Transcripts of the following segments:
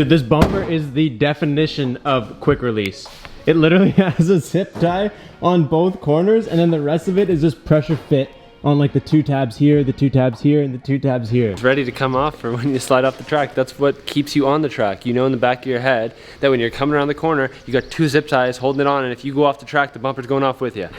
Dude, this bumper is the definition of quick release. It literally has a zip tie on both corners, and then the rest of it is just pressure fit on like the 2 tabs here, the 2 tabs here, and the 2 tabs here. It's ready to come off for when you slide off the track. That's what keeps you on the track. You know in the back of your head that when you're coming around the corner, you got 2 zip ties holding it on, and if you go off the track, the bumper's going off with you.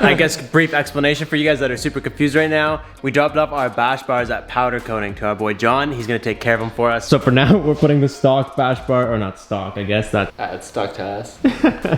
I guess brief explanation for you guys that are super confused right now. We dropped off our bash bars at powder coating to our boy John. He's gonna take care of them for us. So for now, we're putting the stock bash bar, or not stock, I guess that. It's stuck to us.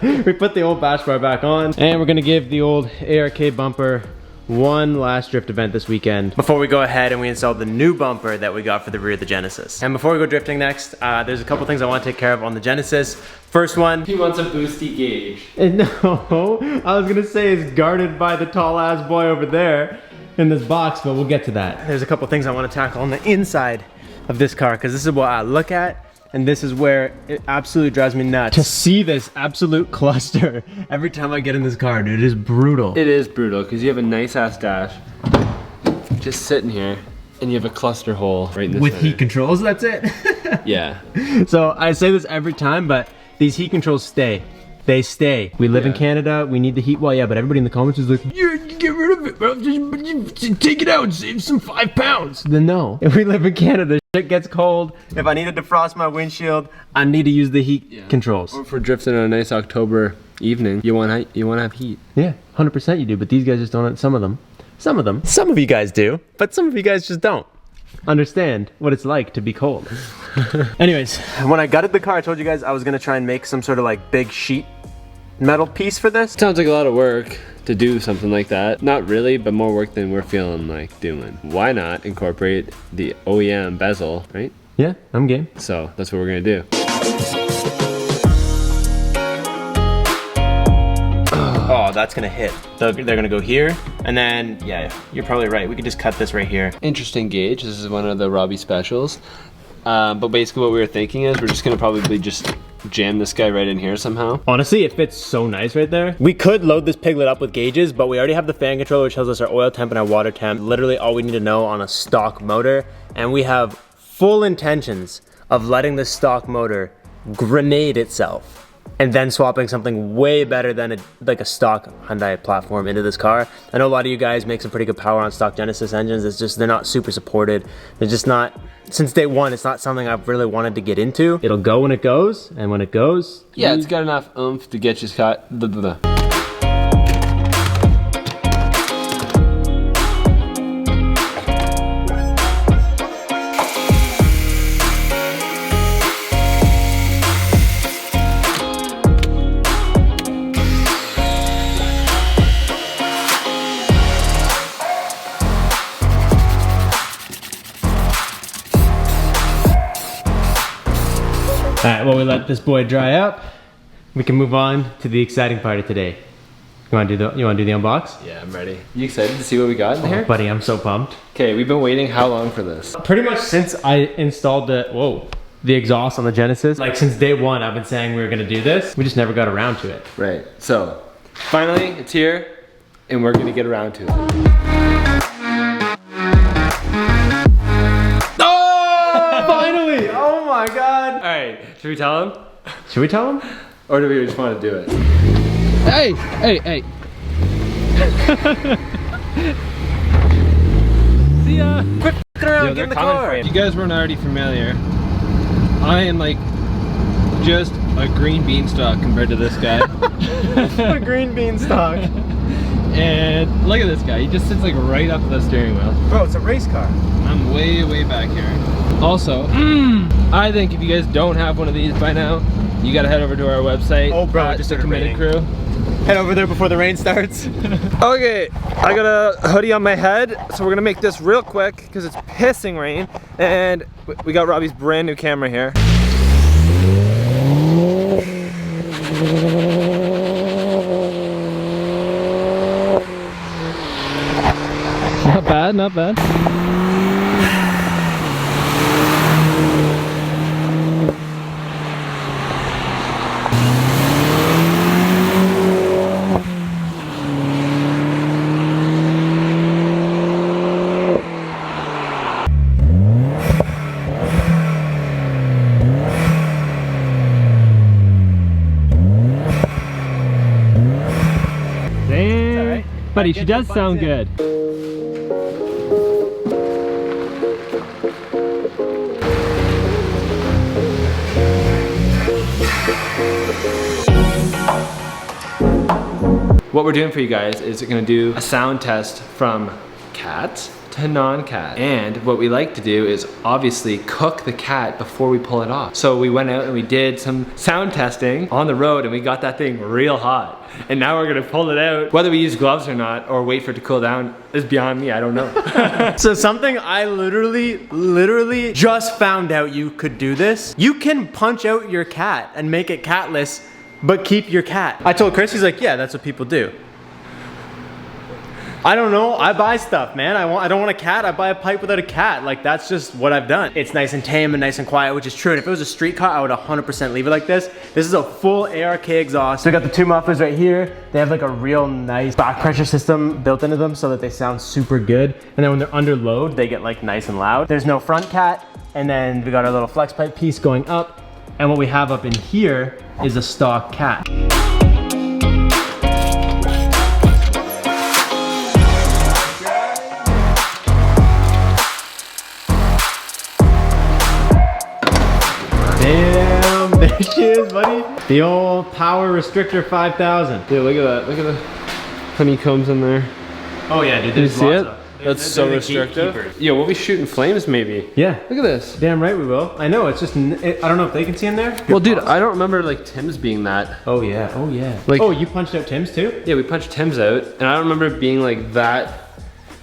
We put the old bash bar back on, and we're gonna give the old ARK bumper one last drift event this weekend before we go ahead and we install the new bumper that we got for the rear of the Genesis. And before we go drifting next, there's a couple things I want to take care of on the Genesis. First one, he wants a boosty gauge. No, I was gonna say it's guarded by the tall ass boy over there in this box, but we'll get to that. There's a couple things I want to tackle on the inside of this car, because this is what I look at, and this is where it absolutely drives me nuts. To see this absolute cluster every time I get in this car, dude, it is brutal. It is brutal, because you have a nice ass dash just sitting here, and you have a cluster hole right in this with center. heat controls, that's it. Yeah. So I say this every time, but these heat controls stay. They stay. We live in Canada, we need the heat. Well, yeah, but everybody in the comments is like, yeah, get rid of it, bro. Just take it out and save some 5 pounds. Then no. If we live in Canada, shit gets cold. If I need to defrost my windshield, I need to use the heat controls. Or for drifting on a nice October evening, you want to have heat. Yeah, 100% you do, but these guys just don't. Some of them. Some of you guys do, but some of you guys just don't understand what it's like to be cold. Anyways, when I gutted the car, I told you guys I was gonna try and make some sort of like big sheet metal piece for this. Sounds like a lot of work to do something like that. Not really, but more work than we're feeling like doing. Why not incorporate the OEM bezel, right? Yeah, I'm game. So that's what we're gonna do. Oh, that's gonna hit. They're gonna go here, and then, yeah, you're probably right. We could just cut this right here. Interesting gauge. This is one of the Robbie specials. But basically what we were thinking is we're just gonna probably just jam this guy right in here somehow. Honestly, it fits so nice right there. We could load this piglet up with gauges, but we already have the fan controller which tells us our oil temp and our water temp. Literally all we need to know on a stock motor. And we have full intentions of letting this stock motor grenade itself and then swapping something way better than like a stock Hyundai platform into this car. I know a lot of you guys make some pretty good power on stock Genesis engines. It's just, they're not super supported. They're just not, since day one, it's not something I've really wanted to get into. It'll go when it goes, and when it goes, yeah, it's got enough oomph to get you caught. Alright, well, we let this boy dry up. We can move on to the exciting part of today. You wanna do the unbox? Yeah, I'm ready. You excited to see what we got in here? Buddy, I'm so pumped. Okay, we've been waiting how long for this? Pretty much since I installed the exhaust on the Genesis. Like since day one, I've been saying we were gonna do this. We just never got around to it. Right, so finally it's here and we're gonna get around to it. Finally! Oh my god! All right, should we tell him? Should we tell him? Or do we just want to do it? Hey! See ya! Quit f***ing around, get in the car! If you guys weren't already familiar, I am like just a green beanstalk compared to this guy. A green beanstalk. And look at this guy, he just sits like right up the steering wheel. Bro, it's a race car. I'm way back here. Also, I think if you guys don't have one of these by now, you gotta head over to our website. Oh bro, just the Committed Crew. Head over there before the rain starts. Okay, I got a hoodie on my head, so we're gonna make this real quick because it's pissing rain. And we got Robbie's brand new camera here. Not bad, not bad. Buddy, she does sound good. What we're doing for you guys is we're gonna do a sound test from cat to non-cat. And what we like to do is obviously cook the cat before we pull it off. So we went out and we did some sound testing on the road and we got that thing real hot. And now we're gonna pull it out. Whether we use gloves or not, or wait for it to cool down, is beyond me, I don't know. So something I literally just found out you could do this. You can punch out your cat and make it catless, but keep your cat. I told Chris, he's like, yeah, that's what people do. I don't know, I buy stuff, man. I don't want a cat, I buy a pipe without a cat. Like, that's just what I've done. It's nice and tame and nice and quiet, which is true. And if it was a street car, I would 100% leave it like this. This is a full ARK exhaust. So we got the two mufflers right here. They have like a real nice back pressure system built into them so that they sound super good. And then when they're under load, they get like nice and loud. There's no front cat. And then we got our little flex pipe piece going up. And what we have up in here is a stock cat. Damn, there she is, buddy. The old Power Restrictor 5000. Yeah, look at that. Look at the honeycombs in there. Oh yeah, dude. Did you There's see lots it? of- That's so they're the restrictive. gatekeepers. Yeah, we'll be shooting flames maybe. Yeah. Look at this. Damn right we will. I know, it's just, I don't know if they can see in there. Well, dude, I don't remember like Tim's being that. Oh yeah, oh yeah. Like- oh, you punched out Tim's too? Yeah, we punched Tim's out, and I don't remember it being like that,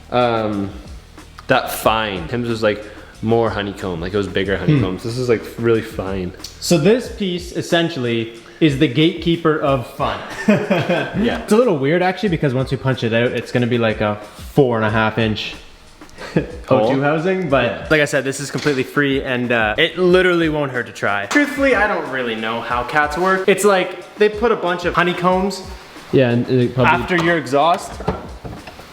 that fine. Tim's was like more honeycomb, like it was bigger honeycombs. This is like really fine. So this piece essentially is the gatekeeper of fun. Yeah. It's a little weird actually because once we punch it out, it's gonna be like a 4.5 inch O2 housing, but Yeah. like I said, this is completely free and it literally won't hurt to try. Truthfully, I don't really know how cats work. It's like they put a bunch of honeycombs Yeah, and it probably, after your exhaust.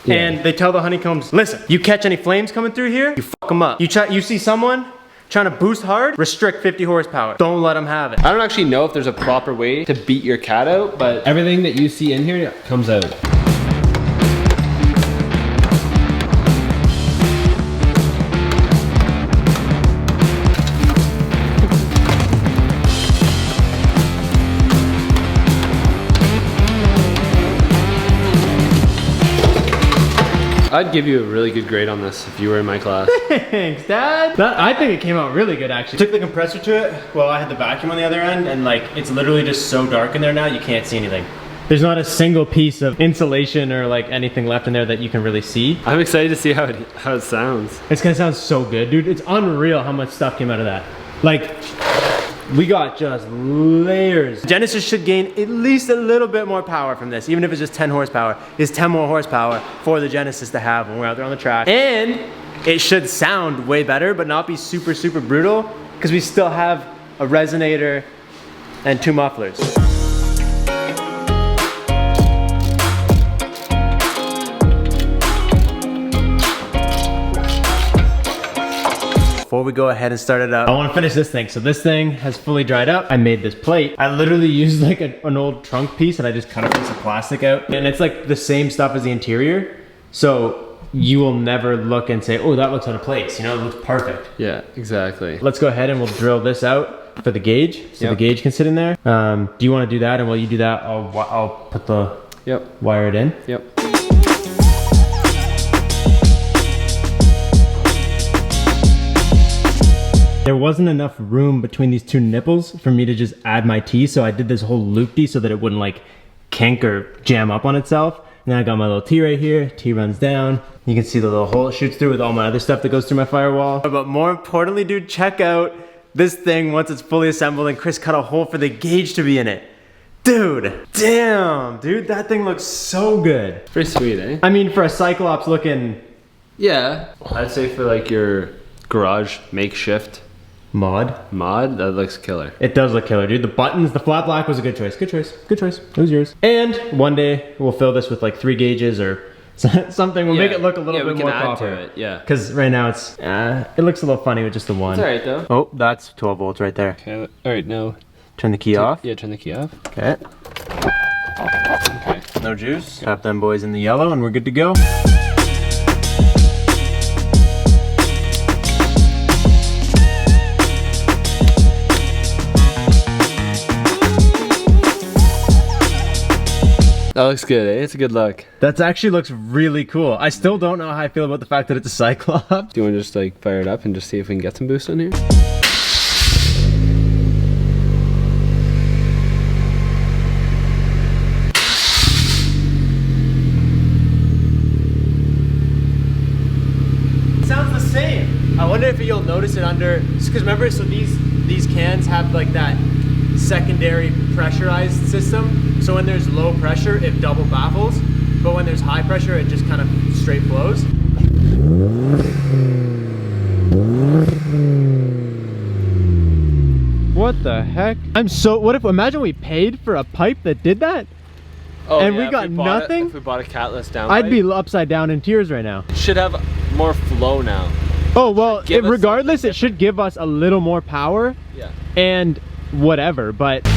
Yeah. And they tell the honeycombs, listen, you catch any flames coming through here, you fuck them up. You see someone trying to boost hard, restrict 50 horsepower. Don't let them have it. I don't actually know if there's a proper way to beat your cat out, but everything that you see in here comes out. I'd give you a really good grade on this if you were in my class. Thanks, Dad. I think it came out really good, actually. Took the compressor to it. Well, I had the vacuum on the other end, and like, it's literally just so dark in there now, you can't see anything. There's not a single piece of insulation or like anything left in there that you can really see. I'm excited to see how it sounds. It's gonna sound so good, dude. It's unreal how much stuff came out of that. Like, we got just layers. Genesis should gain at least a little bit more power from this, even if it's just 10 horsepower. It's 10 more horsepower for the Genesis to have when we're out there on the track. And it should sound way better, but not be super, super brutal, because we still have a resonator and two mufflers. Before we go ahead and start it up, I want to finish this thing. So this thing has fully dried up. I made this plate. I literally used like an old trunk piece and I just cut a piece of plastic out. And it's like the same stuff as the interior. So you will never look and say, oh, that looks out of place. You know, it looks perfect. Yeah, exactly. Let's go ahead and we'll drill this out for the gauge. So the gauge can sit in there. Do you want to do that? And while you do that, I'll put the wire it in. Yep. There wasn't enough room between these two nipples for me to just add my T, so I did this whole loop-de so that it wouldn't like kink or jam up on itself. And then I got my little T right here, T runs down. You can see the little hole it shoots through with all my other stuff that goes through my firewall. But more importantly, dude, check out this thing once it's fully assembled and Chris cut a hole for the gauge to be in it. Dude, damn, dude, that thing looks so good. Pretty sweet, eh? I mean, for a Cyclops looking... Yeah, I'd say for like your garage makeshift mod, that looks killer. It does look killer, dude. The buttons, the flat black was a good choice. Good choice. Good choice. It was yours. And one day we'll fill this with like 3 gauges or something. We'll make it look a little bit more proper. To it, yeah. Because right now it's it looks a little funny with just the one. It's alright though. Oh, that's 12 volts right there. Okay. Alright, now turn the key off. Yeah, turn the key off. Okay. Okay. Now no juice. Tap them boys in the yellow and we're good to go. That looks good, eh? It's a good look. That actually looks really cool. I still don't know how I feel about the fact that it's a Cyclops. Do you want to just like fire it up and just see if we can get some boost on here? It sounds the same. I wonder if you'll notice it under, because remember, so these cans have like that secondary pressurized system. So when there's low pressure, it double baffles. But when there's high pressure, it just kind of straight flows. What the heck? Imagine we paid for a pipe that did that? Oh, and yeah, we got nothing? If we bought a Catless down I'd pipe, be upside down in tears right now. it should have more flow now. Oh, well, Give us regardless, something it should give us a little more power Yeah. and whatever, but...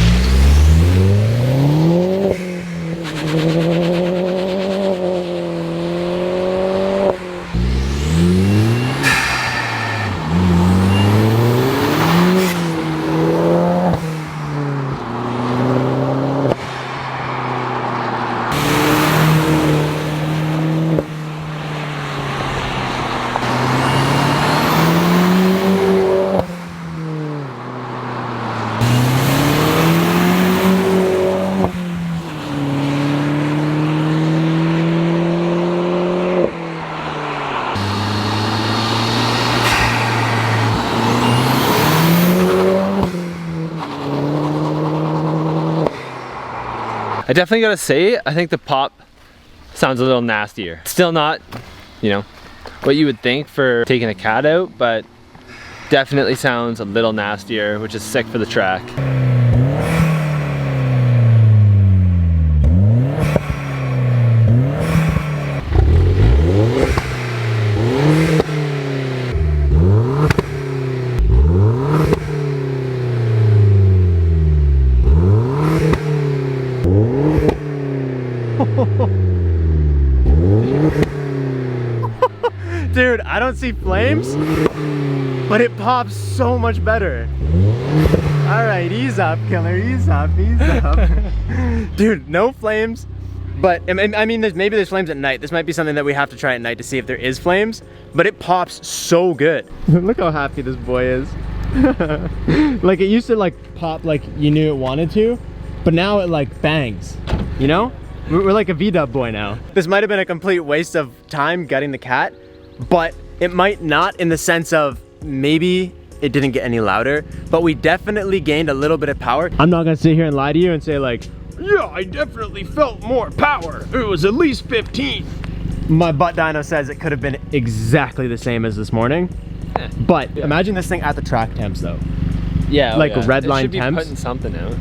I definitely gotta say, I think the pop sounds a little nastier. Still not, you know, what you would think for taking a cat out, but definitely sounds a little nastier, which is sick for the track. Dude, I don't see flames, but it pops so much better. All right, ease up, killer, ease up, ease up. Dude, no flames, but I mean, maybe there's flames at night. This might be something that we have to try at night to see if there is flames, but it pops so good. Look how happy this boy is. Like it used to like pop like you knew it wanted to, but now it like bangs, you know? We're like a V-dub boy now. This might have been a complete waste of time gutting the cat, but it might not, in the sense of maybe it didn't get any louder, but we definitely gained a little bit of power. I'm not gonna sit here and lie to you and say like, yeah, I definitely felt more power. It was at least 15. My butt dyno says it could have been exactly the same as this morning. But imagine this thing at the track temps though. Yeah, like yeah. red It line should be temps. putting something out.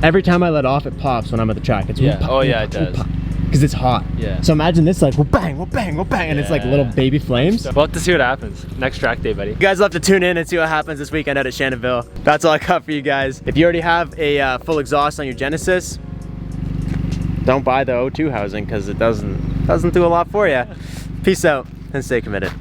Every time I let off, it pops when I'm at the track. It's Yeah. Oh yeah, it does. Because it's hot. Yeah. So imagine this like, well bang, well bang, well bang, and it's like little baby flames. We'll have to see what happens. Next track day, buddy. You guys will have to tune in and see what happens this weekend out at Shannonville. That's all I got for you guys. If you already have a full exhaust on your Genesis, don't buy the O2 housing because it doesn't do a lot for you. Peace out and stay committed.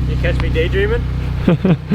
You catch me daydreaming?